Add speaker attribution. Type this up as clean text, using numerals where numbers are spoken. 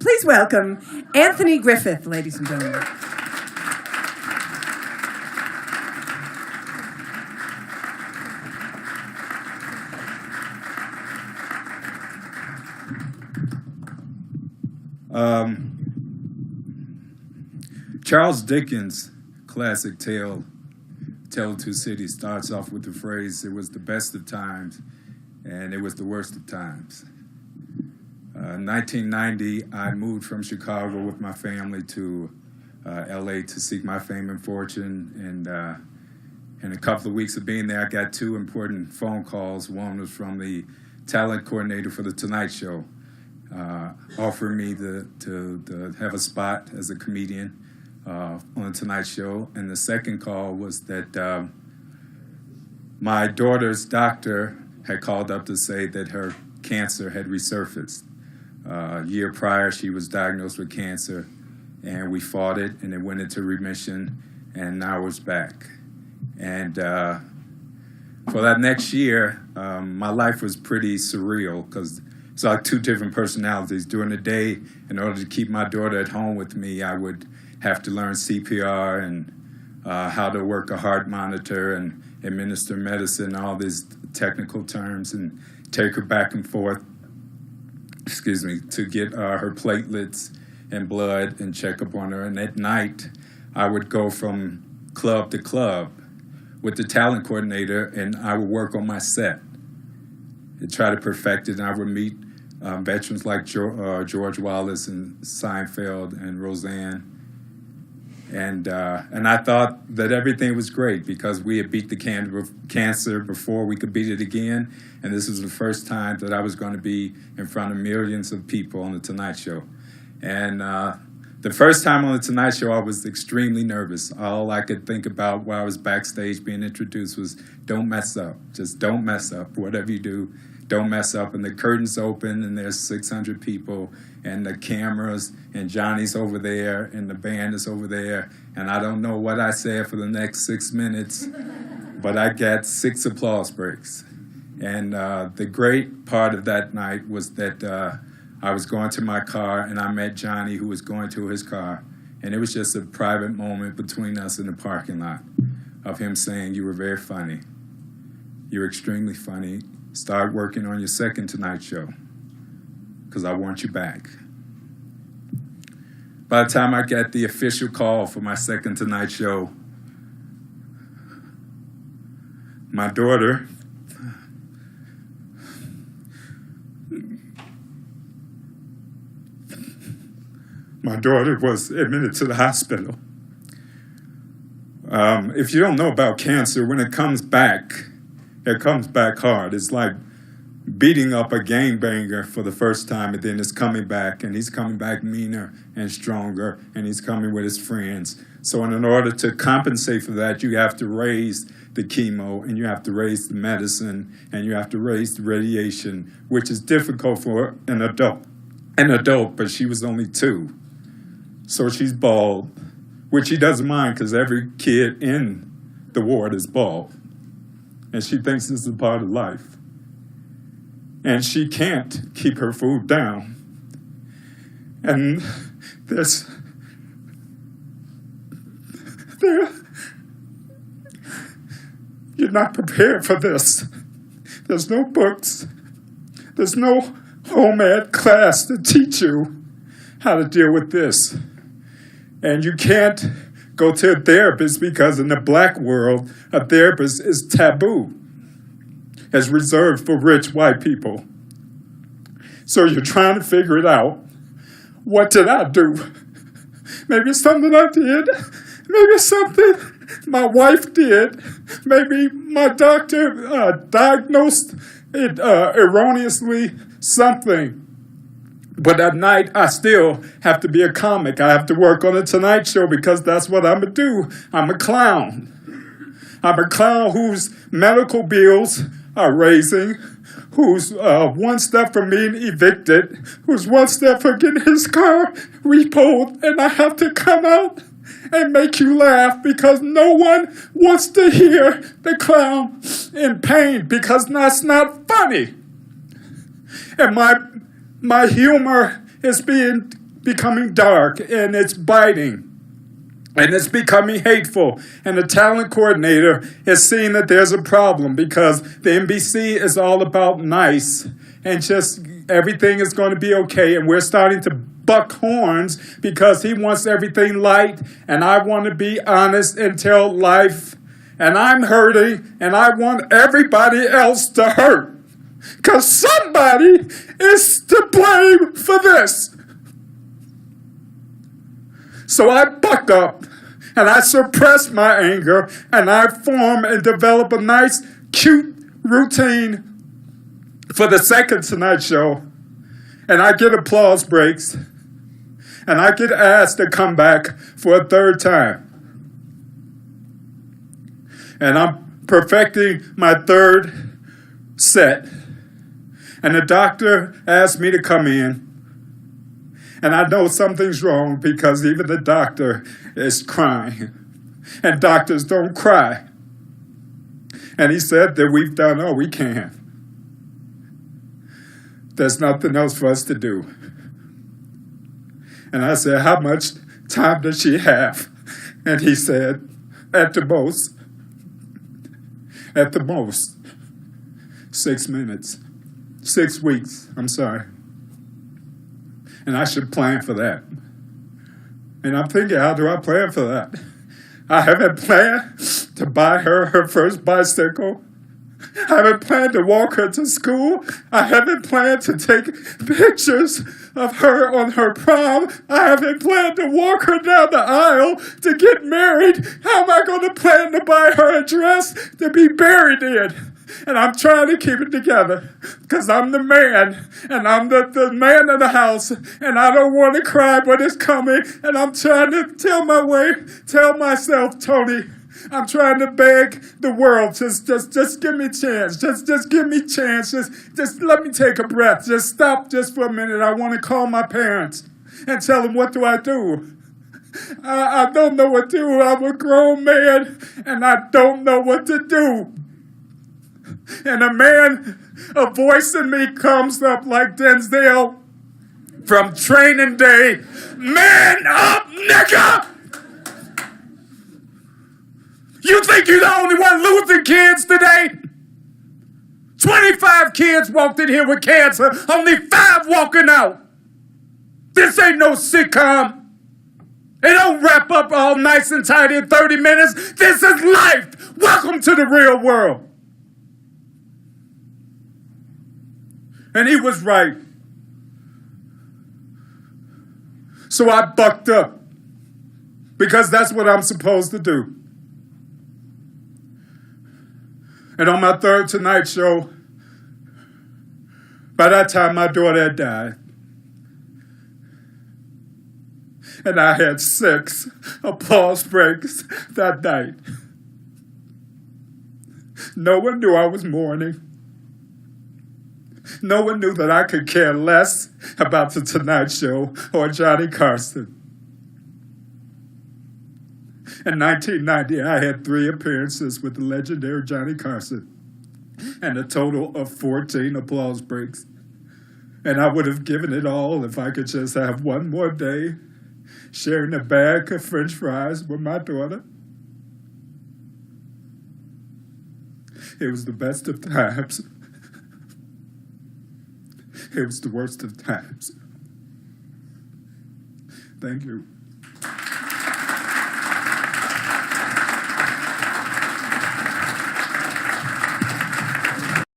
Speaker 1: Please welcome Anthony Griffith, ladies and gentlemen.
Speaker 2: Charles Dickens' classic Tale of Two Cities starts off with the phrase, "It was the best of times, and it was the worst of times." In 1990, I moved from Chicago with my family to LA to seek my fame and fortune, and in a couple of weeks of being there, I got two important phone calls. One was from the talent coordinator for The Tonight Show, offering me to have a spot as a comedian on The Tonight Show. And the second call was that my daughter's doctor had called up to say that her cancer had resurfaced. A year prior, she was diagnosed with cancer, and we fought it, and it went into remission, and now it's back. And for that next year, my life was pretty surreal because it's like two different personalities. During the day, in order to keep my daughter at home with me, I would have to learn CPR and how to work a heart monitor and administer medicine, all these technical terms, and take her back and forth, to get her platelets and blood and check up on her. And at night, I would go from club to club with the talent coordinator, and I would work on my set and try to perfect it. And I would meet veterans like George Wallace and Seinfeld and Roseanne. And I thought that everything was great because we had beat the cancer before we could beat it again. And this was the first time that I was going to be in front of millions of people on The Tonight Show. And the first time on The Tonight Show, I was extremely nervous. All I could think about while I was backstage being introduced was, don't mess up. Just don't mess up. Whatever you do, don't mess up. And the curtains open, and there's 600 people, and the cameras, and Johnny's over there, and the band is over there. And I don't know what I said for the next 6 minutes, but I got 6 applause breaks. And the great part of that night was that I was going to my car, and I met Johnny, who was going to his car. And it was just a private moment between us in the parking lot of him saying, "You were very funny. You're extremely funny. Start working on your second Tonight Show, because I want you back." By the time I got the official call for my second Tonight Show, my daughter was admitted to the hospital. If you don't know about cancer, when it comes back hard. It's like beating up a gangbanger for the first time, and then it's coming back, and he's coming back meaner and stronger, and he's coming with his friends. So in order to compensate for that, you have to raise the chemo, and you have to raise the medicine, and you have to raise the radiation, which is difficult for an adult, but she was only 2. So she's bald, which she doesn't mind because every kid in the ward is bald. And she thinks this is a part of life. And she can't keep her food down. And you're not prepared for this. There's no books. There's no home ed class to teach you how to deal with this. And you can't go to a therapist because in the black world, a therapist is taboo. It's reserved for rich white people. So you're trying to figure it out. What did I do? Maybe it's something I did. Maybe it's something my wife did. Maybe my doctor diagnosed it erroneously, something. But at night, I still have to be a comic. I have to work on The Tonight Show because that's what I'm going to do. I'm a clown. I'm a clown whose medical bills are raising, who's one step from being evicted, who's one step from getting his car repoed, and I have to come out and make you laugh because no one wants to hear the clown in pain because that's not funny. And my humor is being becoming dark and it's biting. And it's becoming hateful. And the talent coordinator is seeing that there's a problem because the NBC is all about nice and just everything is going to be okay. And we're starting to buck horns because he wants everything light. And I want to be honest and tell life. And I'm hurting and I want everybody else to hurt. Because somebody is to blame for this. So I buck up and I suppress my anger and I form and develop a nice, cute routine for the second Tonight Show. And I get applause breaks and I get asked to come back for a third time. And I'm perfecting my third set. And the doctor asked me to come in. And I know something's wrong because even the doctor is crying. And doctors don't cry. And he said that we've done all we can. There's nothing else for us to do. And I said, how much time does she have? And he said, at the most, 6 minutes. 6 weeks, I'm sorry. And I should plan for that. And I'm thinking, how do I plan for that? I haven't planned to buy her first bicycle. I haven't planned to walk her to school. I haven't planned to take pictures of her on her prom. I haven't planned to walk her down the aisle to get married. How am I going to plan to buy her a dress to be buried in? And I'm trying to keep it together because I'm the man and I'm the man of the house and I don't want to cry, but it's coming. And I'm trying to tell myself, Tony, I'm trying to beg the world, just give me a chance. Just give me a chance. Just let me take a breath. Just stop just for a minute. I want to call my parents and tell them, what do I do? I don't know what to do. I'm a grown man and I don't know what to do. And a voice in me comes up like Denzel from Training Day. Man up, nigga! You think you're the only one losing kids today? 25 kids walked in here with cancer, only 5 walking out. This ain't no sitcom. It don't wrap up all nice and tidy in 30 minutes. This is life. Welcome to the real world. And he was right. So I bucked up because that's what I'm supposed to do. And on my third Tonight Show, by that time my daughter had died. And I had 6 applause breaks that night. No one knew I was mourning. No one knew that I could care less about the Tonight Show or Johnny Carson. In 1990, I had 3 appearances with the legendary Johnny Carson and a total of 14 applause breaks. And I would have given it all if I could just have one more day sharing a bag of French fries with my daughter. It was the best of times. It was the worst of times. Thank you.